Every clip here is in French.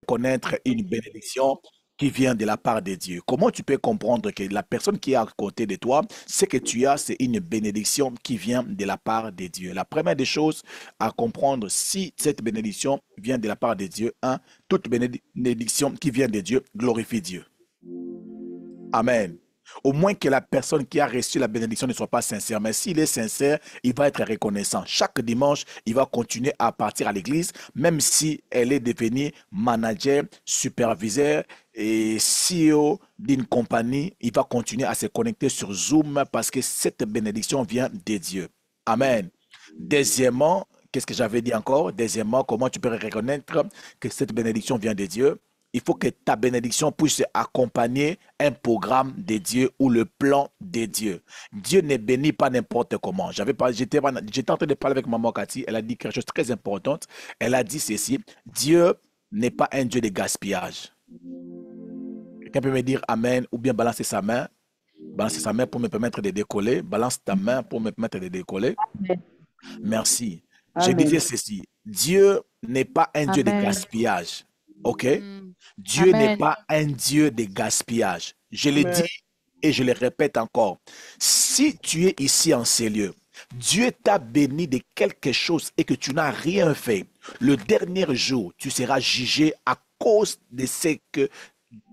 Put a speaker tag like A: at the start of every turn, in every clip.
A: connaître une bénédiction qui vient de la part de Dieu? Comment tu peux comprendre que la personne qui est à côté de toi, ce que tu as, c'est une bénédiction qui vient de la part de Dieu? La première des choses à comprendre, si cette bénédiction vient de la part de Dieu, un, toute bénédiction qui vient de Dieu glorifie Dieu. Amen. Au moins que la personne qui a reçu la bénédiction ne soit pas sincère. Mais s'il est sincère, il va être reconnaissant. Chaque dimanche, il va continuer à partir à l'église, même si elle est devenue manager, superviseur et CEO d'une compagnie. Il va continuer à se connecter sur Zoom parce que cette bénédiction vient de Dieu. Amen. Deuxièmement, qu'est-ce que j'avais dit encore? Deuxièmement, comment tu peux reconnaître que cette bénédiction vient de Dieu? Il faut que ta bénédiction puisse accompagner un programme de Dieu ou le plan de Dieu. Dieu ne bénit pas n'importe comment. J'étais en train de parler avec maman Cathy. Elle a dit quelque chose de très important. Elle a dit ceci: Dieu n'est pas un Dieu de gaspillage. Quelqu'un peut me dire Amen ou bien balancer sa main. Balancer sa main pour me permettre de décoller. Balance ta main pour me permettre de décoller.
B: Amen.
A: Merci. Je
C: Amen.
A: disais ceci: Dieu n'est pas un Dieu de
B: Amen.
A: gaspillage. OK?
B: Mm.
A: Dieu n'est
B: Amen.
A: pas un Dieu de gaspillage. Je le
C: Amen.
A: dis et je le répète encore. Si tu es ici en ces lieux, Dieu t'a béni de quelque chose et que tu n'as rien fait, le dernier jour, tu seras jugé à cause de ce que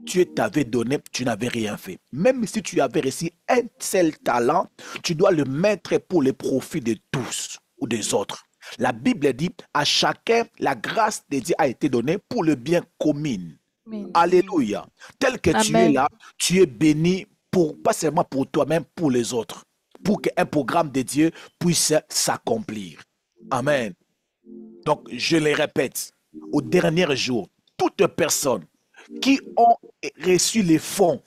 A: Dieu t'avait donné, tu n'avais rien fait. Même si tu avais reçu un seul talent, tu dois le mettre pour le profit de tous ou des autres. La Bible dit, à chacun, la grâce de Dieu a été donnée pour le bien commun.
B: Amen.
A: Alléluia. Tel que tu es
B: Amen.
A: là, tu es béni pas seulement pour toi-même, pour les autres. Pour qu'un programme de Dieu puisse s'accomplir. Amen. Donc, je le répète, au dernier jour, toute personne qui ont reçu les fonds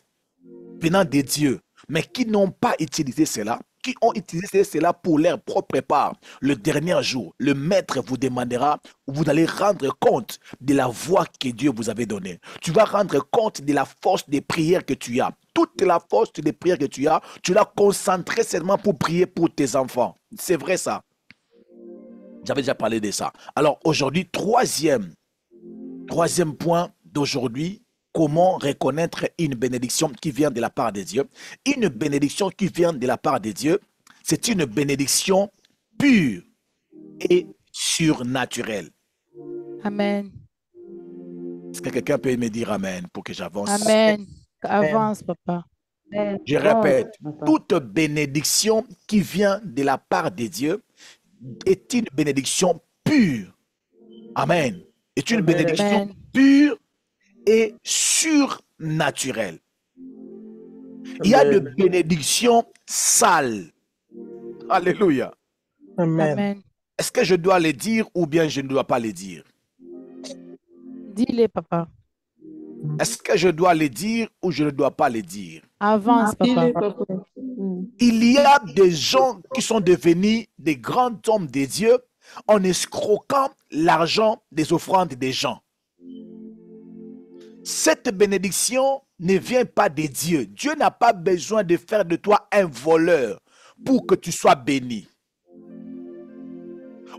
A: venant de Dieu, mais qui n'ont pas utilisé cela, qui ont utilisé cela pour leur propre part, le dernier jour, le maître vous demandera, vous allez rendre compte de la voix que Dieu vous avait donnée. Tu vas rendre compte de la force des prières que tu as. Toute la force des prières que tu as, tu l'as concentrée seulement pour prier pour tes enfants. C'est vrai ça. J'avais déjà parlé de ça. Alors aujourd'hui, troisième point d'aujourd'hui, comment reconnaître une bénédiction qui vient de la part de Dieu? Une bénédiction qui vient de la part de Dieu, c'est une bénédiction pure et surnaturelle.
B: Amen.
A: Est-ce que quelqu'un peut me dire Amen pour que j'avance?
B: Amen. Avance, papa.
C: Amen.
A: Je
C: Avance,
A: répète,
C: papa.
A: toute bénédiction qui vient de la part de Dieu est une bénédiction pure. Amen. Est une
C: Amen.
A: bénédiction
B: Amen.
A: pure et surnaturelle. Il y a de
C: Amen.
A: bénédictions sales. Alléluia.
C: Amen.
B: Amen.
A: Est-ce que je dois les dire ou bien je ne dois pas les dire?
B: Dis-le, papa.
A: Est-ce que je dois les dire ou je ne dois pas les dire?
B: Avance, papa.
C: Dis-le, papa. Mm.
A: Il y a des gens qui sont devenus des grands hommes de Dieu en escroquant l'argent des offrandes des gens. Cette bénédiction ne vient pas de Dieu. Dieu n'a pas besoin de faire de toi un voleur pour que tu sois béni.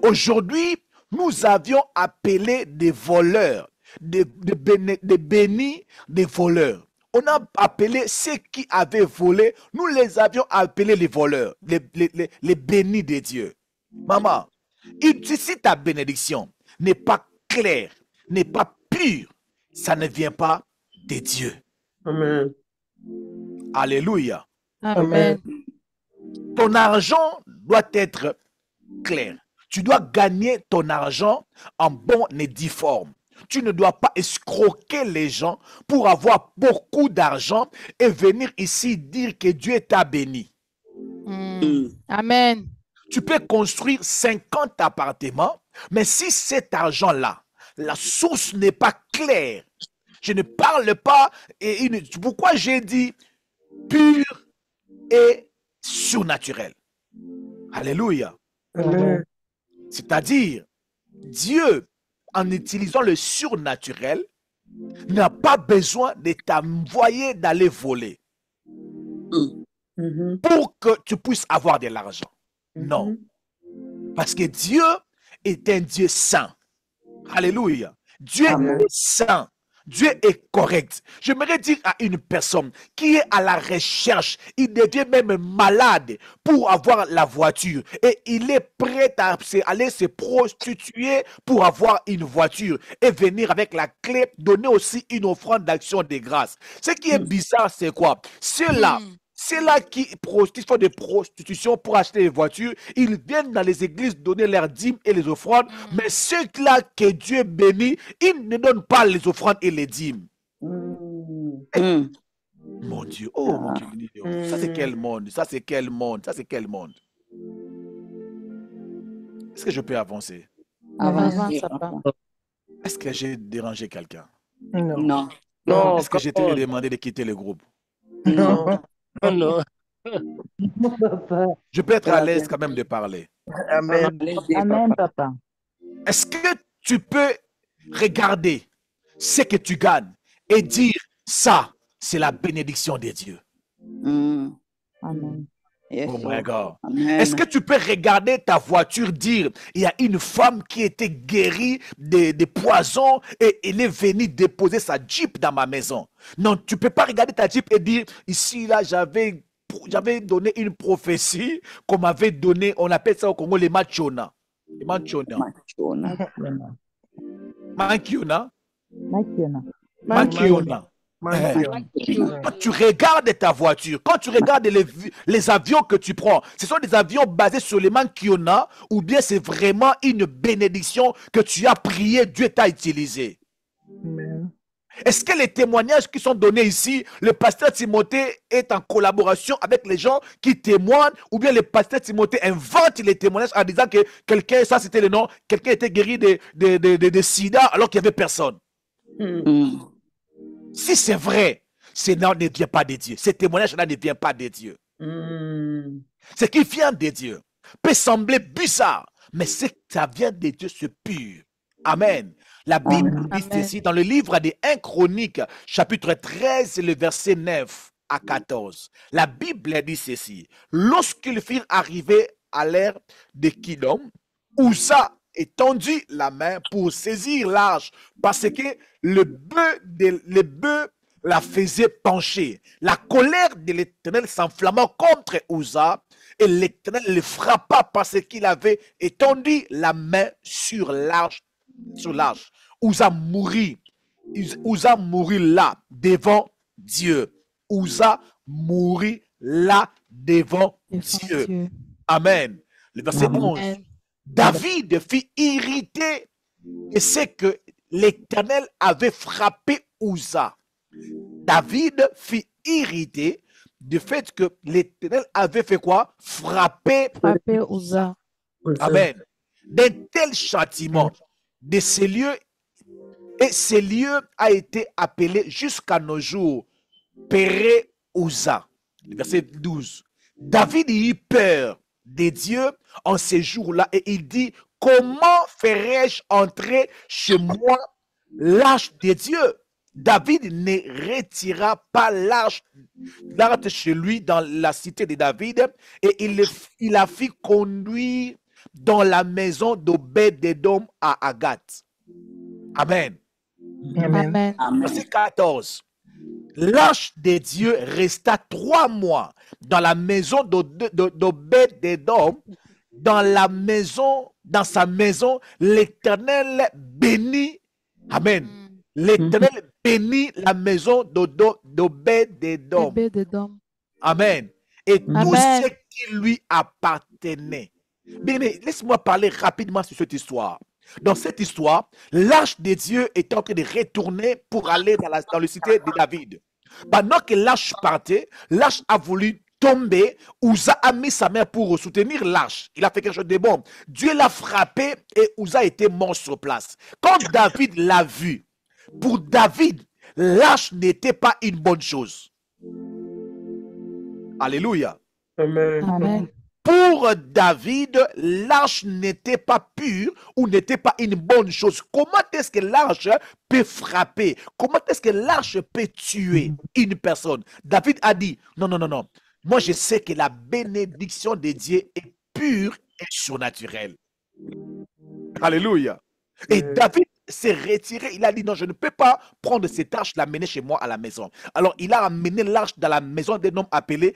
A: Aujourd'hui, nous avions appelé des voleurs, des bénis, des voleurs. On a appelé ceux qui avaient volé, nous les avions appelés les voleurs, les bénis de Dieu. Maman, si ta bénédiction n'est pas claire, n'est pas pure, ça ne vient pas de Dieu.
C: Amen.
A: Alléluia.
B: Amen.
A: Ton argent doit être clair. Tu dois gagner ton argent en bon et due forme. Tu ne dois pas escroquer les gens pour avoir beaucoup d'argent et venir ici dire que Dieu t'a béni.
B: Amen.
A: Tu peux construire 50 appartements, mais si cet argent-là, la source n'est pas claire, je ne parle pas, pourquoi j'ai dit pur et surnaturel. Alléluia.
C: Amen.
A: C'est-à-dire, Dieu, en utilisant le surnaturel, n'a pas besoin de t'envoyer d'aller voler
C: Mhm.
A: pour que tu puisses avoir de l'argent. Non.
C: Mhm.
A: Parce que Dieu est un Dieu saint. Alléluia. Dieu
C: Amen.
A: est saint. Dieu est correct. J'aimerais dire à une personne qui est à la recherche, il devient même malade pour avoir la voiture et il est prêt à aller se prostituer pour avoir une voiture et venir avec la clé, donner aussi une offrande d'action de grâce. Ce qui est bizarre, c'est quoi? Ceux-là qui font des prostitutions pour acheter des voitures, ils viennent dans les églises donner leurs dîmes et les offrandes, mais ceux-là que Dieu bénit, ils ne donnent pas les offrandes et les dîmes. Mon Dieu, oh mon Dieu, ça c'est quel monde? Ça c'est quel monde? Ça c'est quel monde? Est-ce que je peux avancer?
B: Avance, papa.
A: Est-ce que j'ai dérangé quelqu'un?
D: Non.
C: Non,
A: Est-ce que j'ai te demandé de quitter le groupe?
C: non.
D: Non.
A: Je peux être à l'aise quand même de parler.
C: Amen.
E: Amen, papa.
A: Est-ce que tu peux regarder ce que tu gagnes et dire ça, c'est la bénédiction de Dieu?
E: Amen.
A: Oh my God.
D: Amen.
A: Est-ce que tu peux regarder ta voiture dire, il y a une femme qui était guérie des poisons et elle est venue déposer sa Jeep dans ma maison? Non, tu ne peux pas regarder ta Jeep et dire, ici, là, j'avais donné une prophétie qu'on m'avait donné, on appelle ça au Congo les machona. Les machona. Mankiona. Mankiona. Quand tu regardes ta voiture, quand tu regardes les avions que tu prends, ce sont des avions basés sur les mankiona ou bien c'est vraiment une bénédiction que tu as prié, Dieu t'a utilisé? Est-ce que les témoignages qui sont donnés ici, le pasteur Timothée est en collaboration avec les gens qui témoignent ou bien le pasteur Timothée invente les témoignages en disant que quelqu'un, ça c'était le nom, quelqu'un était guéri de sida alors qu'il n'y avait personne? Si c'est vrai, ce ne vient pas de Dieu. Ce témoignage-là ne vient pas de Dieu. Ce qui vient de Dieu peut sembler bizarre, mais ce que ça vient de Dieu, c'est pur. Amen. La Bible dit ceci dans le livre des 1 Chroniques, chapitre 13, le verset 9 à 14. La Bible dit ceci. Lorsqu'ils firent arriver à l'ère de Kidom, Uza étendit la main pour saisir l'arche parce que le bœuf la faisait pencher. La colère de l'Éternel s'enflamma contre Uza et l'Éternel le frappa parce qu'il avait étendu la main sur l'arche. Uza mourut là devant Dieu. Uza mourut là devant Dieu. Amen. Le verset 11. David fut irrité et c'est que l'Éternel avait frappé Uza. David fut irrité du fait que l'Éternel avait fait quoi? Frapper
B: Uza.
A: Amen. D'un tel châtiment de ces lieux, et ces lieux a été appelé jusqu'à nos jours Péré Uza. Verset 12. David eut peur de Dieu en ces jours-là et il dit, comment ferais-je entrer chez moi l'arche de Dieu? David ne retira pas l'arche chez lui dans la cité de David et il la fit conduire dans la maison d'Obed-Edom à Agathe. Amen.
B: Amen.
A: Verset 14. L'arche de Dieu resta 3 mois dans la maison d'Obed-Edom. Dans sa maison, l'Éternel bénit. Amen. L'Éternel bénit la maison d'Obed-Edom. Amen. Et tout ce qui lui appartenait. Bien, mais laisse-moi parler rapidement sur cette histoire. Dans cette histoire, l'arche de Dieu est en train de retourner pour aller dans la cité de David. Pendant que l'arche partait, l'arche a voulu tomber. Uza a mis sa main pour soutenir l'arche. Il a fait quelque chose de bon. Dieu l'a frappé et Uza était mort sur place. Quand David l'a vu, pour David, l'arche n'était pas une bonne chose. Alléluia.
B: Amen.
A: Pour David, l'arche n'était pas pure ou n'était pas une bonne chose. Comment est-ce que l'arche peut frapper? Comment est-ce que l'arche peut tuer une personne? David a dit, non, non, non, non. Moi, je sais que la bénédiction de Dieu est pure et surnaturelle. Alléluia. Et David s'est retiré. Il a dit non, je ne peux pas prendre cette arche, l'amener chez moi à la maison. Alors, il a amené l'arche dans la maison d'un homme appelé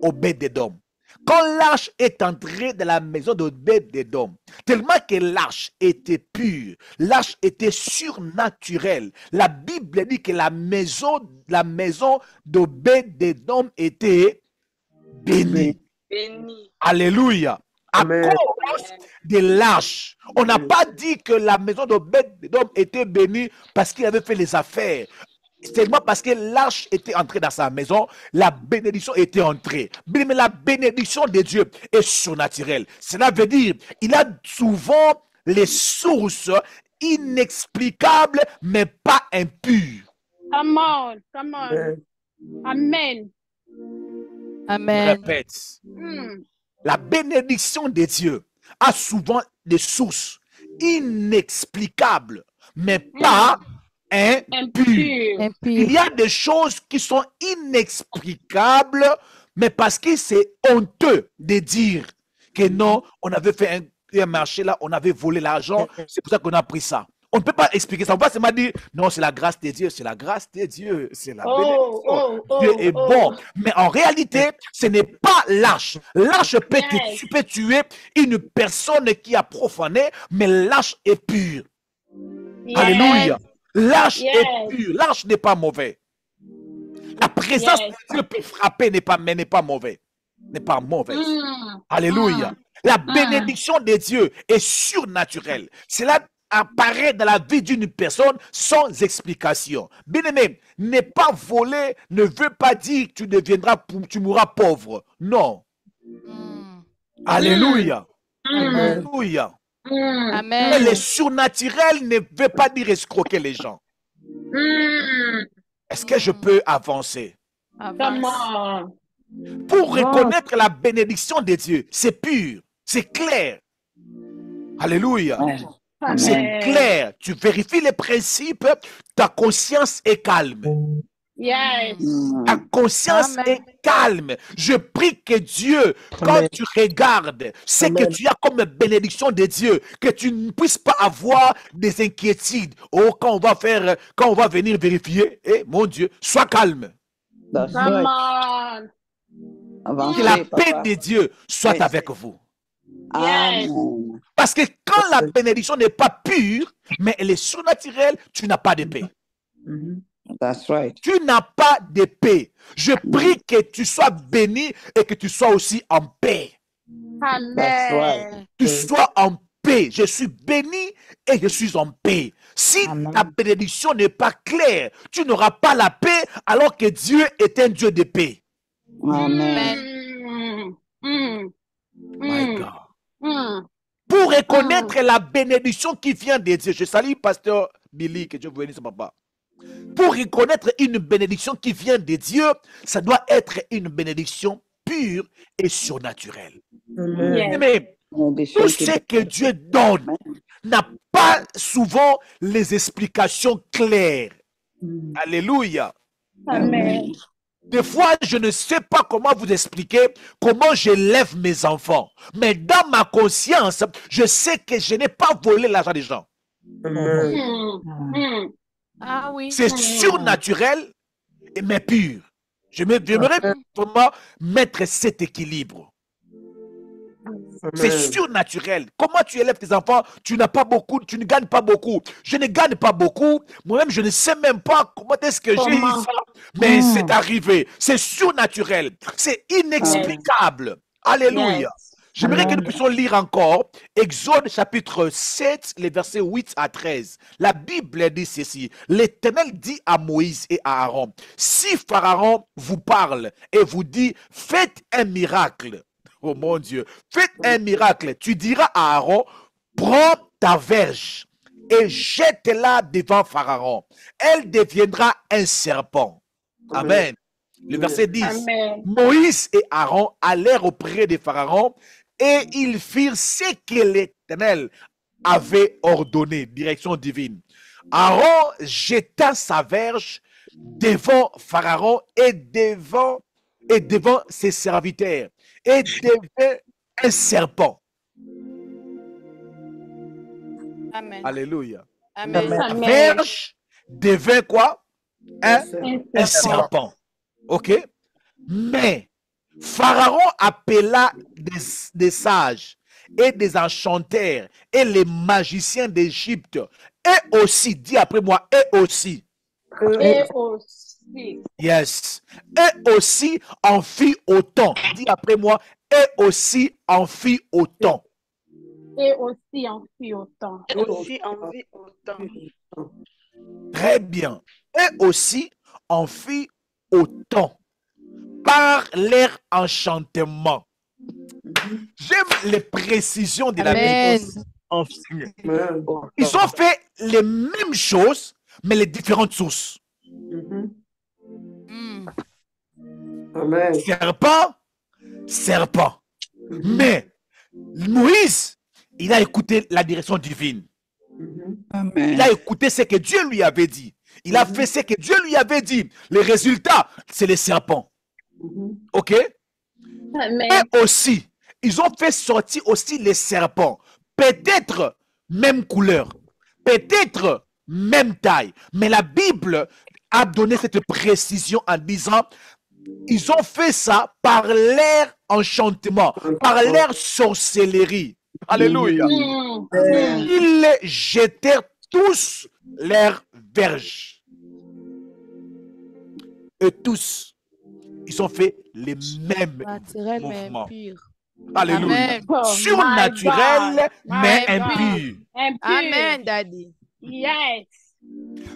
A: Obed-Edom. Quand l'arche est entrée dans la maison d'Obed-Edom, tellement que l'arche était pure, l'arche était surnaturelle, la Bible dit que la maison d'Obed-Edom était bénie.
D: Béni.
A: Alléluia. À
C: Amen.
A: cause de l'arche. On n'a pas dit que la maison d'Obed-Edom était bénie parce qu'il avait fait les affaires. Seulement parce que l'arche était entrée dans sa maison, la bénédiction était entrée. Mais la bénédiction de Dieu est surnaturelle. Cela veut dire, il a souvent les sources inexplicables, mais pas impures.
E: Come on. Come on.
C: Amen.
E: Amen.
B: Amen.
A: Répète.
E: Mm.
A: La bénédiction de Dieu a souvent des sources inexplicables, mais pas impures.
E: Impur.
A: Il
B: Impur.
A: y a des choses qui sont inexplicables, mais parce que c'est honteux de dire que non, on avait fait un marché là, on avait volé l'argent, c'est pour ça qu'on a pris ça. On ne peut pas expliquer ça. On va seulement dire, non, c'est la grâce de Dieu, c'est la grâce de Dieu, c'est la bénédiction. Dieu est bon. Mais en réalité, ce n'est pas l'arche. L'arche peut,
E: Yes.
A: tu peux tuer une personne qui a profané, mais l'arche est pure.
E: Yes.
A: Alléluia. L'arche
E: Yes.
A: est pure. L'arche n'est pas mauvais. La présence
E: Yes.
A: de Dieu peut frapper, mais n'est pas mauvais. N'est pas mauvaise.
E: Mm.
A: Alléluia. La bénédiction de Dieu est surnaturelle. Cela apparaît dans la vie d'une personne sans explication. Bien-aimé, ne pas voler ne veut pas dire que tu mourras pauvre. Non.
B: Mm.
A: Alléluia.
C: Amen.
A: Alléluia.
E: Mm.
B: Amen.
A: Mais le surnaturel ne veut pas dire escroquer les gens.
E: Mm.
A: Est-ce que je peux avancer?
E: Come
B: Avance.
E: on.
A: Pour reconnaître la bénédiction de Dieu, c'est pur, c'est clair. Alléluia. C'est
E: Amen.
A: clair. Tu vérifies les principes, ta conscience est calme.
E: Yes.
A: Ta conscience
B: Amen.
A: est calme. Je prie que Dieu, quand
C: Amen.
A: tu regardes ce que
C: Amen.
A: tu as comme bénédiction de Dieu, que tu ne puisses pas avoir des inquiétudes. Oh, quand on va venir vérifier, mon Dieu, sois calme.
C: That's
E: Come
C: right.
E: on.
A: Que la
D: Avancez,
A: paix
D: papa.
A: de Dieu soit
D: Yes.
A: avec vous.
E: Yes.
D: Amen.
A: Parce que quand la bénédiction n'est pas pure, mais elle est surnaturelle, tu n'as pas de paix.
C: Mhm.
D: That's right.
A: Tu n'as pas de paix. Je prie que tu sois béni et que tu sois aussi en paix.
D: That's right.
E: Amen.
A: Tu sois en paix. Je suis béni et je suis en paix. Si
D: Amen.
A: ta bénédiction n'est pas claire, tu n'auras pas la paix alors que Dieu est un Dieu de paix.
D: Amen.
E: Mm. Mm.
A: My
E: Mm.
A: God.
E: Mm.
A: Pour reconnaître la bénédiction qui vient de Dieu. Je salue Pasteur Billy, que Dieu vous bénisse, papa. Pour reconnaître une bénédiction qui vient de Dieu, ça doit être une bénédiction pure et surnaturelle.
C: Amen.
E: Yes.
A: Mais
D: Bénédiction
A: tout
D: qui
A: ce que Dieu donne n'a pas souvent les explications claires.
C: Mhm.
A: Alléluia.
E: Amen.
A: Des fois, je ne sais pas comment vous expliquer comment j'élève mes enfants. Mais dans ma conscience, je sais que je n'ai pas volé l'argent des gens.
C: Amen.
E: Mm. Mm.
B: Ah oui.
A: C'est surnaturel, mais pur. J'aimerais vraiment mettre cet équilibre. C'est
C: Amen.
A: surnaturel. Comment tu élèves tes enfants? Tu n'as pas beaucoup, tu ne gagnes pas beaucoup. Je ne gagne pas beaucoup. Moi-même, je ne sais même pas comment est-ce que j'ai eu
E: Comment?
A: ça. Mais c'est arrivé. C'est surnaturel. C'est inexplicable. Alléluia.
E: Yes.
A: J'aimerais que
C: Amen.
A: nous puissions lire encore Exode chapitre 7, les versets 8 à 13. La Bible dit ceci. L'Éternel dit à Moïse et à Aaron, si Pharaon vous parle et vous dit, faites un miracle. Oh mon Dieu, faites un miracle. Tu diras à Aaron, prends ta verge et jette-la devant Pharaon. Elle deviendra un serpent. Amen. Le verset 10.
E: Amen.
A: Moïse et Aaron allèrent auprès de Pharaon et ils firent ce que l'Éternel avait ordonné, direction divine. Aaron jeta sa verge devant Pharaon et devant ses serviteurs et devint un serpent.
B: Amen.
A: Alléluia.
B: Amen.
A: La
E: Amen.
A: verge devint quoi? Un
E: Un
A: serpent. OK? Mais Pharaon appela des sages et des enchanteurs et les magiciens d'Égypte. Et aussi, dis après moi, et aussi.
E: Et aussi.
A: Yes. Et aussi en fit autant. Dis après moi, et aussi en fit autant.
E: Et aussi en fit autant.
D: Aussi en vie autant.
A: Très bien. Et aussi en fit autant par leur enchantement. J'aime les précisions de la Bible.
B: Amen.
A: enseignée.
C: Amen.
A: Ils ont fait les mêmes choses, mais les différentes sources.
C: Mhm.
B: Mm.
C: Amen.
A: Serpent, serpent. Mais Moïse, il a écouté la direction divine.
C: Mhm.
A: Il a écouté ce que Dieu lui avait dit. Il a fait ce que Dieu lui avait dit. Le résultat, c'est les serpents.
C: Mhm.
A: OK?
E: Amen.
A: Et aussi, ils ont fait sortir aussi les serpents. Peut-être même couleur. Peut-être même taille. Mais la Bible a donné cette précision en disant, ils ont fait ça par leur enchantement, par leur sorcellerie. Alléluia. Ils jetèrent tous leurs verges. Et tous, ils ont fait les mêmes
B: Naturel, mais
A: mouvements.
B: impur.
A: Alléluia.
B: Amen.
E: Oh,
A: Surnaturel,
E: my God.
A: mais
E: My God.
A: impur.
E: Impur.
B: Amen, Daddy.
E: Yes.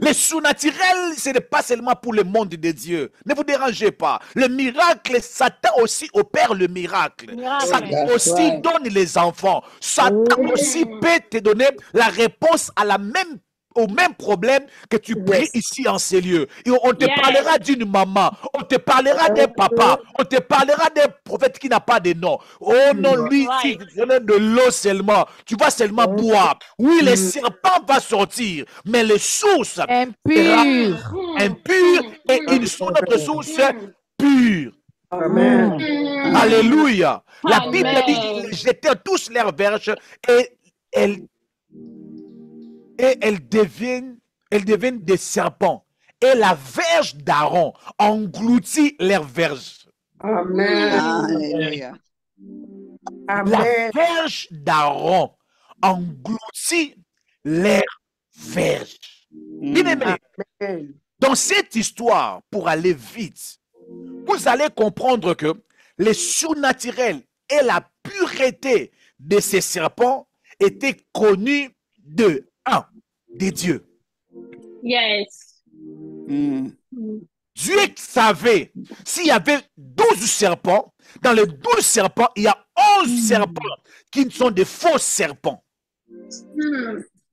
A: Le surnaturel, ce n'est pas seulement pour le monde de Dieu. Ne vous dérangez pas. Le miracle, Satan aussi opère le miracle.
E: Miracle.
A: Satan
D: That's
A: aussi
D: right.
A: donne les enfants. Satan aussi peut te donner la réponse à au même problème que tu pries ici en ces lieux. Et on te
E: Yes.
A: parlera d'une maman, on te parlera d'un papa, on te parlera d'un prophète qui n'a pas de nom. Oh non, lui,
E: Right.
A: si tu donnes de l'eau seulement, tu vas seulement boire. Oui, le serpent va sortir, mais les sources sera
B: Impur.
A: impure et une autre source pure.
C: Amen.
A: Alléluia. La Bible
E: Amen.
A: dit qu'ils jetaient tous leurs verges et elles deviennent des serpents. Et la verge d'Aaron engloutit leurs verges.
C: Amen.
D: Hallelujah.
A: La
C: Amen.
A: verge d'Aaron engloutit leurs verges. Bien-aimés,
C: Amen.
A: dans cette histoire, pour aller vite, vous allez comprendre que le surnaturel et la pureté de ces serpents étaient connus de des dieux.
E: Yes.
A: Dieu savait s'il y avait 12 serpents, dans les 12 serpents, il y a 11 serpents qui sont des faux serpents.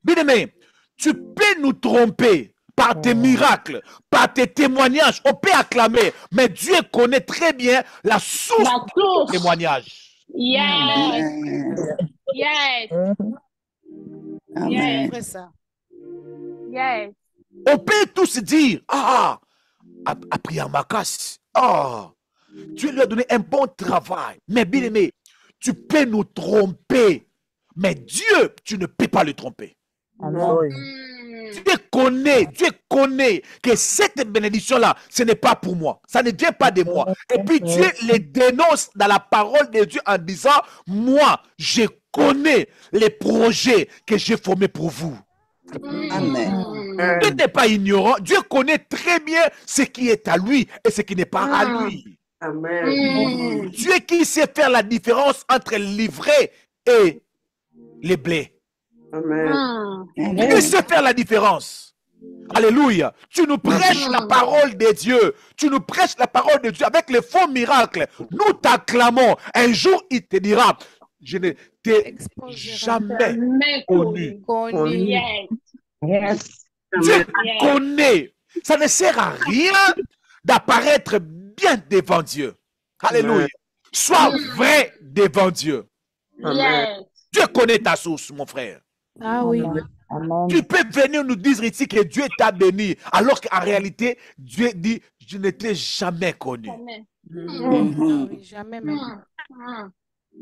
A: Bien-aimé, tu peux nous tromper par tes miracles, par tes témoignages, on peut acclamer, mais Dieu connaît très bien la source
E: La
A: de
E: source.
A: tes témoignages.
E: Yes.
D: Amen.
E: Yes.
D: Amen.
B: Après ça.
E: Yes.
A: On peut tous dire, après Amakas, Dieu lui a donné un bon travail. Mais bien aimé, tu peux nous tromper. Mais Dieu, tu ne peux pas le tromper. Dieu connaît que cette bénédiction-là, ce n'est pas pour moi. Ça ne vient pas de moi. Et puis Dieu les dénonce dans la parole de Dieu en disant, moi, je connais les projets que j'ai formés pour vous.
D: Amen.
A: Dieu n'est pas ignorant. Dieu connaît très bien ce qui est à lui et ce qui n'est pas à lui.
C: Amen.
A: Dieu qui sait faire la différence entre l'ivraie et les blés.
C: Amen.
A: Dieu sait faire la différence. Alléluia. Tu nous prêches la parole de Dieu. Tu nous prêches la parole de Dieu avec les faux miracles. Nous t'acclamons. Un jour, il te dira, je ne t'ai jamais
E: Mais
A: connu.
B: Connu.
E: Yes.
C: Yes.
A: Dieu connaît. Ça ne sert à rien d'apparaître bien devant Dieu. Alléluia. Sois vrai devant Dieu.
E: Yes.
A: Dieu connaît ta source, mon frère.
B: Ah oui.
A: Tu peux venir nous dire ici que Dieu t'a béni, alors qu'en réalité, Dieu dit, je ne t'ai jamais connu.
E: Amen.
B: Ah oui, jamais même.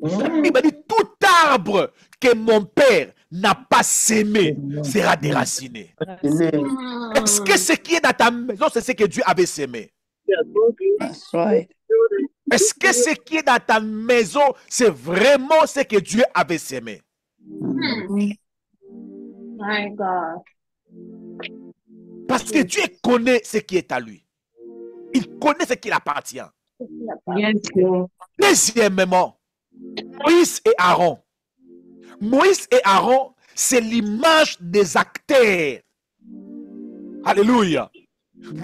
A: Il m'a dit, tout arbre que mon Père n'a pas sémé sera déraciné. Est-ce que ce qui est dans ta maison, c'est ce que Dieu avait sémé?
D: That's right.
A: Est-ce que ce qui est dans ta maison, c'est vraiment ce que Dieu avait sémé?
E: My God.
A: Parce que Dieu connaît ce qui est à lui. Il connaît ce qui appartient.
C: Yes, Lord.
A: Deuxièmement, Moïse et Aaron. Moïse et Aaron, c'est l'image des acteurs. Alléluia.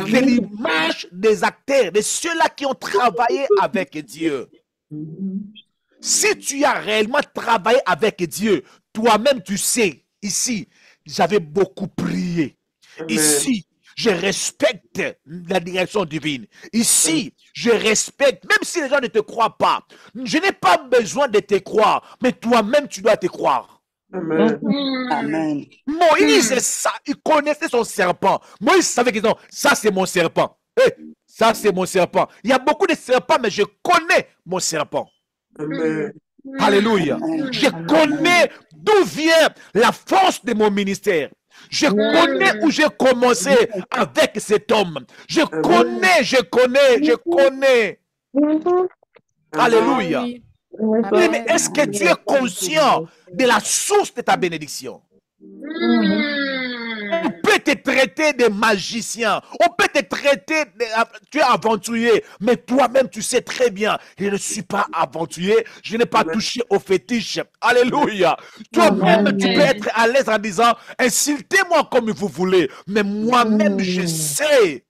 A: C'est l'image des acteurs, de ceux-là qui ont travaillé avec Dieu. Si tu as réellement travaillé avec Dieu, toi-même tu sais, ici, j'avais beaucoup prié. Ici, je respecte la direction divine. Ici, je respecte, même si les gens ne te croient pas. Je n'ai pas besoin de te croire, mais toi-même tu dois te croire.
C: Amen.
D: Amen.
A: Moïse, il connaissait son serpent. Moïse savait que non, ça c'est mon serpent. Ça c'est mon serpent. Il y a beaucoup de serpents, mais je connais mon serpent.
C: Amen.
A: Alléluia. Je connais d'où vient la force de mon ministère. Je connais où j'ai commencé avec cet homme. Je connais. Alléluia. Mais est-ce que tu es conscient de la source de ta bénédiction? On peut te traiter de magicien, on peut te traiter de, tu es aventurier, mais toi-même tu sais très bien, je ne suis pas aventurier, je n'ai pas touché au fétiche. Alléluia. Toi-même tu peux être à l'aise en disant, insultez-moi comme vous voulez, mais moi-même je sais,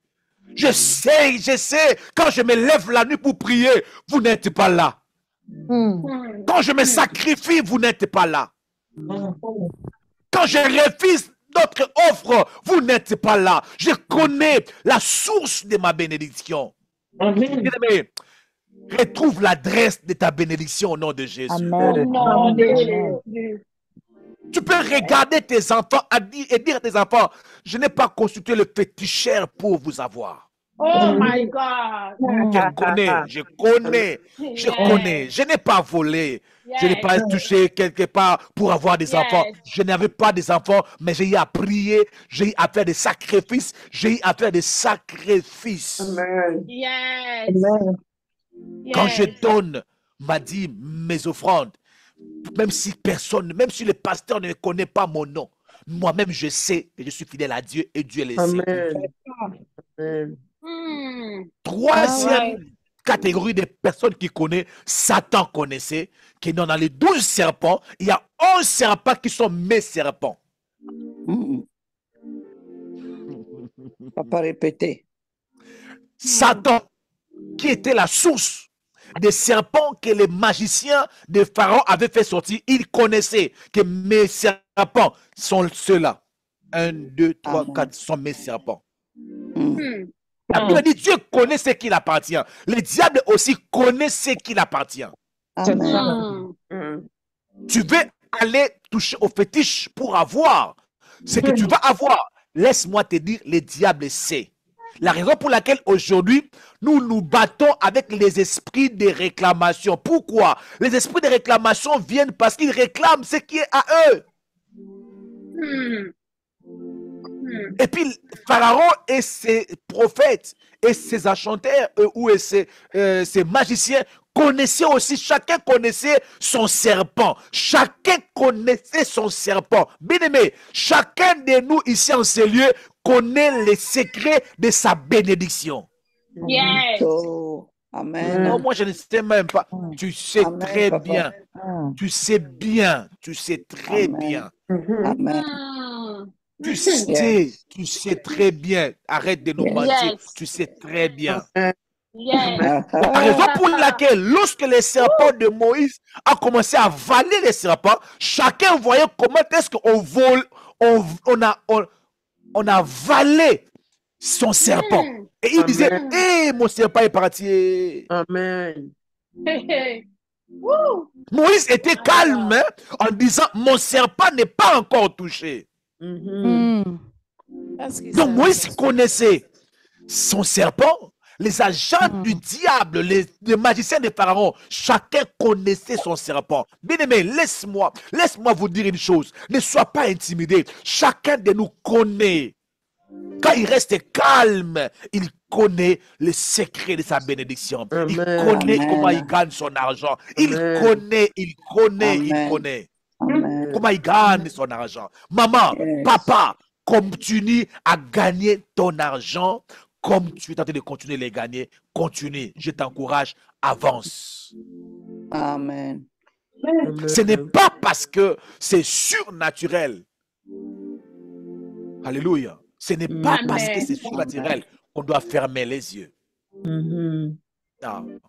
A: quand je me lève la nuit pour prier, vous n'êtes pas là. Quand je me sacrifie, vous n'êtes pas là. Quand je refuse notre offre, vous n'êtes pas là. Je connais la source de ma bénédiction. Bien-aimé, retrouve l'adresse de ta bénédiction au nom de Jésus.
E: Non, de Jésus.
A: Tu peux regarder tes enfants et dire à tes enfants, je n'ai pas consulté le féticheur pour vous avoir.
E: Oh my God.
A: Je connais. Je n'ai pas volé. Je n'ai pas touché quelque part pour avoir des enfants. Je n'avais pas des enfants, mais j'ai eu à prier, j'ai eu à faire des sacrifices,
C: Amen.
E: Yes.
A: Quand je donne, m'a dit, mes offrandes, même si le pasteur ne connaît pas mon nom, moi-même je sais que je suis fidèle à Dieu et Dieu le sait.
C: Amen.
A: Troisième catégorie de personnes qui connaissent, Satan connaissait, que dans les 12 serpents, il y a 11 serpents qui sont mes serpents.
D: Papa répéter.
A: Satan, qui était la source des serpents que les magiciens de Pharaon avaient fait sortir, il connaissait que mes serpents sont ceux-là. 1, 2, 3, 4 sont mes serpents. La Bible dit Dieu connaît ce qui appartient. Le diable aussi connaît ce qui appartient.
D: Amen.
A: Tu veux aller toucher au fétiche pour avoir ce que tu vas avoir. Laisse-moi te dire, le diable sait. La raison pour laquelle aujourd'hui, nous nous battons avec les esprits de réclamation. Pourquoi? Les esprits de réclamation viennent parce qu'ils réclament ce qui est à eux. Et puis, Pharaon et ses prophètes et ses enchanteurs ou ses magiciens connaissaient aussi, chacun connaissait son serpent. Chacun connaissait son serpent. Bien aimé, chacun de nous ici en ces lieux connaît les secrets de sa bénédiction.
E: Yes.
D: So, amen.
A: Non, moi je ne sais même pas. Tu sais
D: Amen,
A: très
D: papa.
A: bien. Tu sais bien. Tu sais très
D: Amen.
A: bien.
D: Amen.
A: Tu sais très bien. Arrête de nous mentir.
E: Yes.
A: Tu sais très bien.
E: Yes.
A: La raison pour laquelle, lorsque les serpents de Moïse a commencé à avaler les serpents, chacun voyait comment est-ce qu'on vole, on a avalé son serpent. Et il disait, hé, mon serpent est parti.
C: Amen.
E: Woo.
A: Moïse était calme hein, en disant, mon serpent n'est pas encore touché. Donc Moïse connaissait son serpent, Les agents du diable, les magiciens de Pharaon, chacun connaissait son serpent. Bien-aimé, laisse-moi vous dire une chose. Ne sois pas intimidé. Chacun de nous connaît. Quand il reste calme, il connaît le secret de sa bénédiction. Il connaît comment il gagne son argent. Il connaît comment il gagne son argent. Maman, papa, continue à gagner ton argent comme tu es en train de continuer à les gagner. Continue, je t'encourage, avance.
D: Amen.
A: Ce n'est pas parce que c'est surnaturel. Alléluia. Ce n'est pas parce que c'est surnaturel qu'on doit fermer les yeux. Non.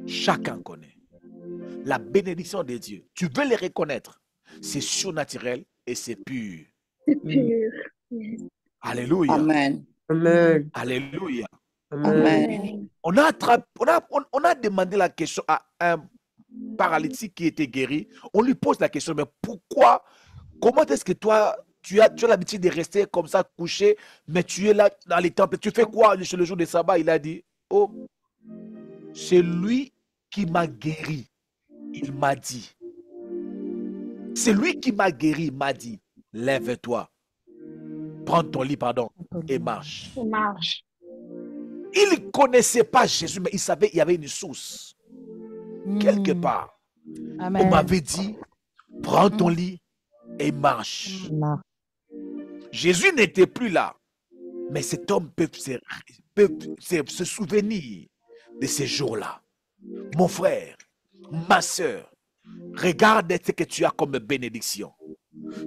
A: Chacun connaît la bénédiction de Dieu. Tu veux les reconnaître. C'est surnaturel et c'est pur.
E: C'est pur.
A: Alléluia.
D: Amen.
A: Alléluia.
D: Amen.
A: On a demandé la question à un paralytique qui était guéri. On lui pose la question, mais pourquoi, comment est-ce que toi, tu as l'habitude de rester comme ça couché, mais tu es là dans les temples. Tu fais quoi le jour de sabbat? Il a dit, oh, c'est lui qui m'a guéri. Il m'a dit. C'est lui qui m'a guéri. Il m'a dit, lève-toi. Prends ton lit, et marche. Il ne connaissait pas Jésus, mais il savait qu'il y avait une source. Quelque part.
B: Amen.
A: On m'avait dit, prends ton lit et marche. Jésus n'était plus là. Mais cet homme peut se souvenir de ces jours-là. Mon frère, ma soeur, regarde ce que tu as comme bénédiction.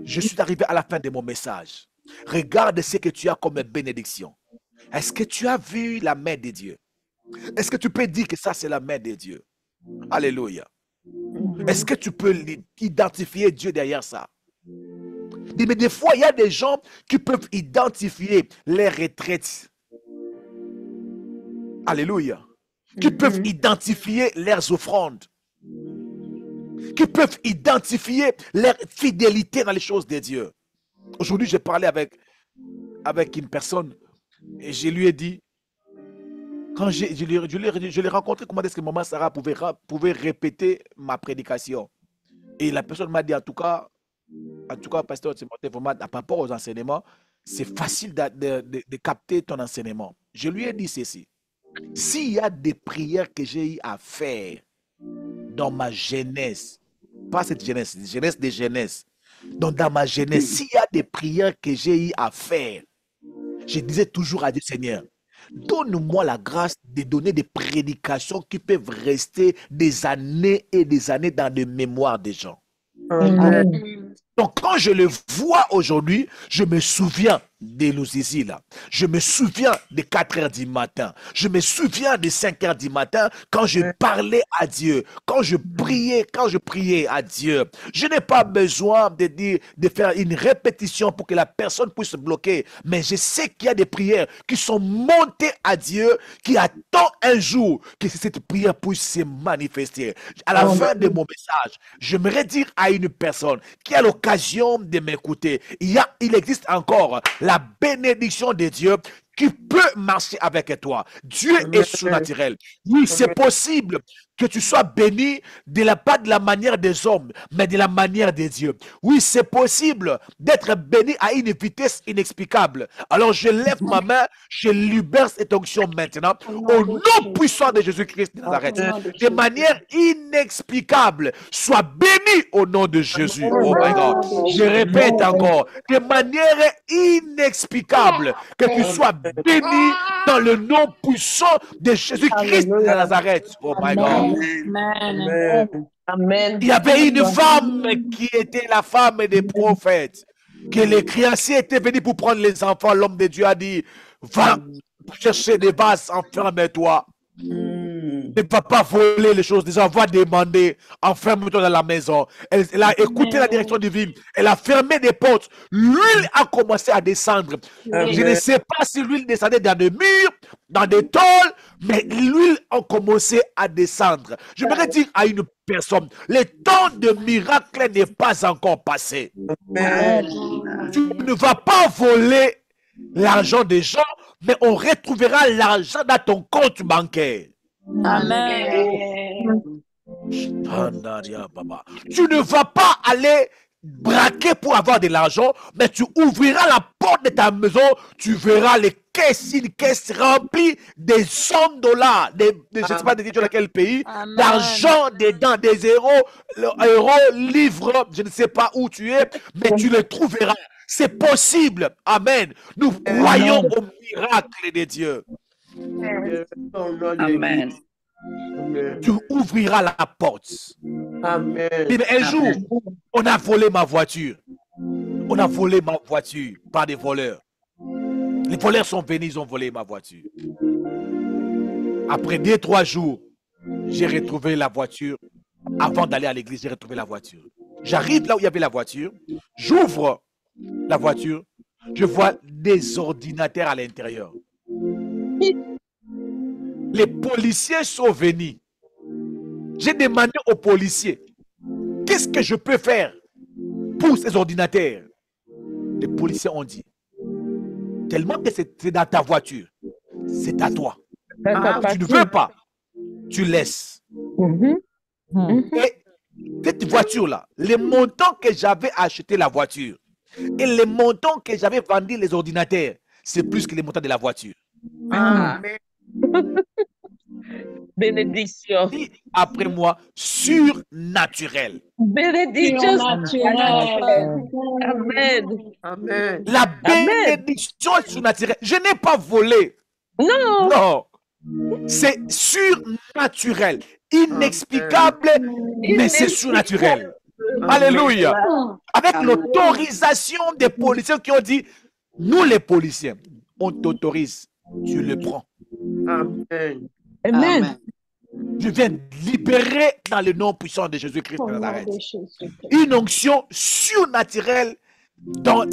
A: Je suis arrivé à la fin de mon message. Regarde ce que tu as comme bénédiction. Est-ce que tu as vu la main de Dieu? Est-ce que tu peux dire que ça, c'est la main de Dieu? Alléluia. Est-ce que tu peux identifier Dieu derrière ça? Mais des fois, il y a des gens qui peuvent identifier les retraites. Alléluia. Qui peuvent identifier leurs offrandes. Qui peuvent identifier leur fidélité dans les choses de Dieu. Aujourd'hui, j'ai parlé avec une personne et je lui ai dit, quand je l'ai rencontré, comment est-ce que Maman Sarah pouvait répéter ma prédication. Et la personne m'a dit, en tout cas, pasteur Timothée, vraiment, par rapport aux enseignements, c'est facile de capter ton enseignement. Je lui ai dit ceci. S'il y a des prières que j'ai eu à faire dans ma jeunesse, pas cette jeunesse des jeunesses, donc dans ma jeunesse, s'il y a des prières que j'ai eu à faire, je disais toujours à Dieu, Seigneur, donne-moi la grâce de donner des prédications qui peuvent rester des années et des années dans les mémoires des gens. Donc, quand je le vois aujourd'hui, je me souviens de Louzizi là. Je me souviens de 4 heures du matin. Je me souviens de 5 heures du matin quand je parlais à Dieu, quand je priais à Dieu. Je n'ai pas besoin de faire une répétition pour que la personne puisse se bloquer. Mais je sais qu'il y a des prières qui sont montées à Dieu, qui attend un jour que cette prière puisse se manifester. À la fin de mon message, j'aimerais dire à une personne qui a l'occasion de m'écouter, il existe encore la bénédiction de Dieu qui peut marcher avec toi. Dieu est surnaturel. Oui, c'est possible que tu sois béni pas de la manière des hommes, mais de la manière de Dieu. Oui, c'est possible d'être béni à une vitesse inexplicable. Alors, je lève ma main, je libère cette onction maintenant, au nom puissant de Jésus-Christ de Nazareth. De manière inexplicable, sois béni au nom de Jésus. Oh my God. Je répète encore, de manière inexplicable, que tu sois béni dans le nom puissant de Jésus-Christ de Nazareth. Oh my God.
C: Amen.
A: Il y avait une femme qui était la femme des prophètes, que les créanciers étaient venus pour prendre les enfants. L'homme de Dieu a dit, va chercher des vases, enferme-toi. Ne va pas voler les choses. Déjà, va demander, enferme-toi dans la maison. Elle a écouté la direction divine. Elle a fermé des portes. L'huile a commencé à descendre. Je ne sais pas si l'huile descendait dans des murs, dans des tôles, mais l'huile a commencé à descendre. Je voudrais dire à une personne, le temps de miracle n'est pas encore passé. Tu ne vas pas voler l'argent des gens, mais on retrouvera l'argent dans ton compte bancaire.
E: Amen.
A: Tu ne vas pas aller braquer pour avoir de l'argent, mais tu ouvriras la porte de ta maison, tu verras une caisse remplie des $100, je ne sais pas dans quel pays,
B: Amen.
A: d'argent dedans, des euros, livres, je ne sais pas où tu es, mais tu les trouveras. C'est possible. Amen. Nous croyons au miracle de Dieu.
D: Amen.
A: Tu ouvriras la porte.
C: Amen.
A: Mais un jour, on a volé ma voiture. On a volé ma voiture par des voleurs. Les voleurs sont venus, ils ont volé ma voiture. Après 2-3 jours, j'ai retrouvé la voiture. Avant d'aller à l'église, j'ai retrouvé la voiture. J'arrive là où il y avait la voiture. J'ouvre la voiture. Je vois des ordinateurs à l'intérieur. Les policiers sont venus. J'ai demandé aux policiers, qu'est-ce que je peux faire pour ces ordinateurs? Les policiers ont dit, tellement que c'est dans ta voiture, c'est à toi. Tu ne veux pas, tu laisses. Et cette voiture-là, les montants que j'avais acheté la voiture et les montants que j'avais vendu les ordinateurs, c'est plus que les montants de la voiture.
C: Amen.
F: Bénédiction.
A: Dis après moi, surnaturel.
F: Bénédiction.
E: Surnaturel.
F: Amen.
C: Amen.
A: La bénédiction surnaturelle. Je n'ai pas volé.
F: Non.
A: Non. C'est surnaturel. Inexplicable, mais c'est surnaturel. Alléluia. Avec l'autorisation des policiers qui ont dit, nous les policiers, on t'autorise, tu le prends.
C: Amen.
F: Amen.
A: Je viens libérer dans le nom puissant de Jésus-Christ de
E: Au nom
A: Nazareth.
E: de Jésus.
A: Une onction surnaturelle dans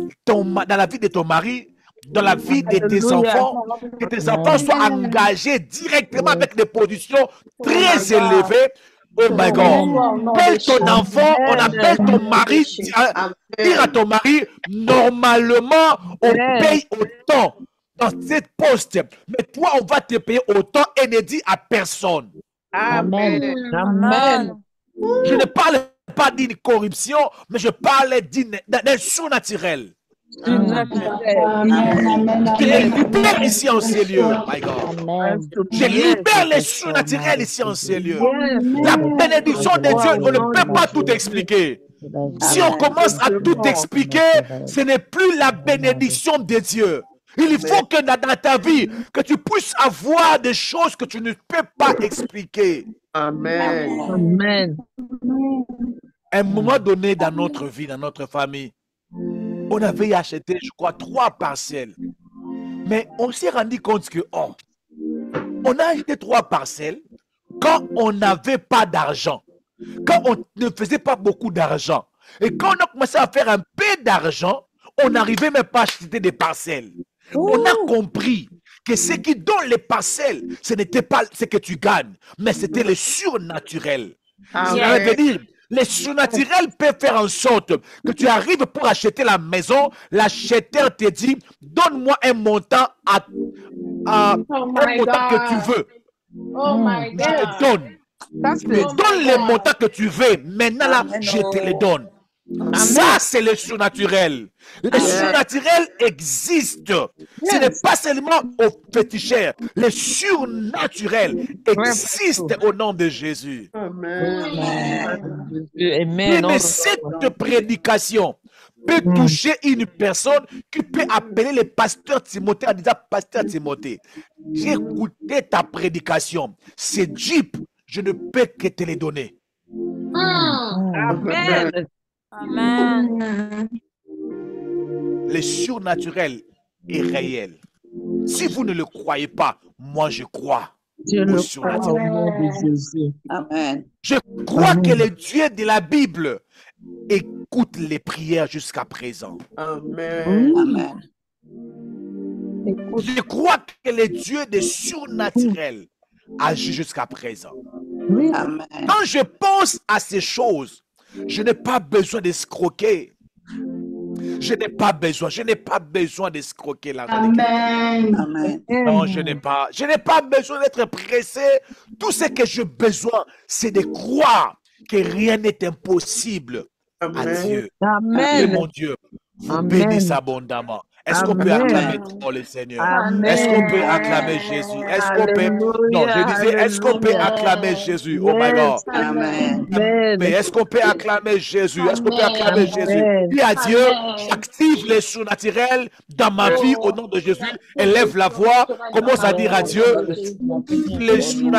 A: la vie de ton mari, dans la vie de tes enfants, que tes enfants soient engagés directement avec des positions très élevées. Oh my God. Appelle ton enfant, on appelle ton mari, dire à ton mari, normalement, on paye autant dans cette poste, mais toi, on va te payer autant et ne dis à personne.
C: Amen.
F: Amen.
A: Je ne parle pas d'une corruption, mais je parle d'un surnaturel. Je les libère ici en ces lieux, my God. Je libère les surnaturels ici en ces lieux. La bénédiction de Dieu, on ne peut pas tout expliquer. Si on commence à tout expliquer, ce n'est plus la bénédiction de Dieu. Il faut que dans ta vie, que tu puisses avoir des choses que tu ne peux pas expliquer.
C: Amen.
F: Amen.
A: À un moment donné dans notre vie, dans notre famille, on avait acheté, je crois, 3 parcelles. Mais on s'est rendu compte que, on a acheté 3 parcelles quand on n'avait pas d'argent, quand on ne faisait pas beaucoup d'argent. Et quand on a commencé à faire un peu d'argent, on n'arrivait même pas à acheter des parcelles. On a compris que ce qui donne les parcelles, ce n'était pas ce que tu gagnes, mais c'était le surnaturel. Ça veut dire, les surnaturels peuvent faire en sorte que tu arrives pour acheter la maison, l'acheteur te dit, donne-moi un montant, un montant que tu veux.
E: Oh my
A: Je te
E: God.
A: donne. Tu me donnes les montants que tu veux. Maintenant, là, je te les donne. Ça, c'est le surnaturel. Le surnaturel existe. Ce n'est pas seulement aux féticheurs. Le surnaturel existe au nom de Jésus.
C: Amen.
F: Amen.
A: Mais cette prédication peut toucher une personne qui peut appeler le pasteur Timothée en disant, pasteur Timothée, j'ai écouté ta prédication. Ces jeeps, je ne peux que te les donner.
F: Amen.
B: Amen.
A: Le surnaturel est réel. Si vous ne le croyez pas, moi je crois
F: Dieu
A: au
F: le croit au
A: surnaturel.
F: nom de Jésus.
D: Amen.
A: Je crois que le Dieu de la Bible écoute les prières jusqu'à présent.
C: Amen.
D: Amen.
A: Je crois que le Dieu des surnaturels agit jusqu'à présent.
D: Amen.
A: Quand je pense à ces choses, je n'ai pas besoin d'escroquer. Je n'ai pas besoin d'escroquer l'argent de quelqu'un.
E: Amen.
D: Amen.
A: Non, je n'ai pas besoin d'être pressé. Tout ce que j'ai besoin, c'est de croire que rien n'est impossible à
C: Amen.
A: Dieu. Et
F: Amen.
A: mon Dieu vous
F: Amen.
A: bénisse abondamment. Est-ce qu'on peut
F: Amen.
A: acclamer trop le Seigneur?
F: Amen.
A: Est-ce qu'on peut acclamer Jésus? Est-ce qu'on peut... Non, je disais, est-ce qu'on peut acclamer Jésus? Oh my God.
D: Amen.
A: Mais est-ce qu'on peut acclamer Jésus? Est-ce qu'on peut acclamer
F: Amen.
A: Jésus? Dis à Dieu,
E: Amen.
A: j'active les surnaturels dans ma vie au nom de Jésus. Élève la voix, commence à dire à Dieu, les surnaturels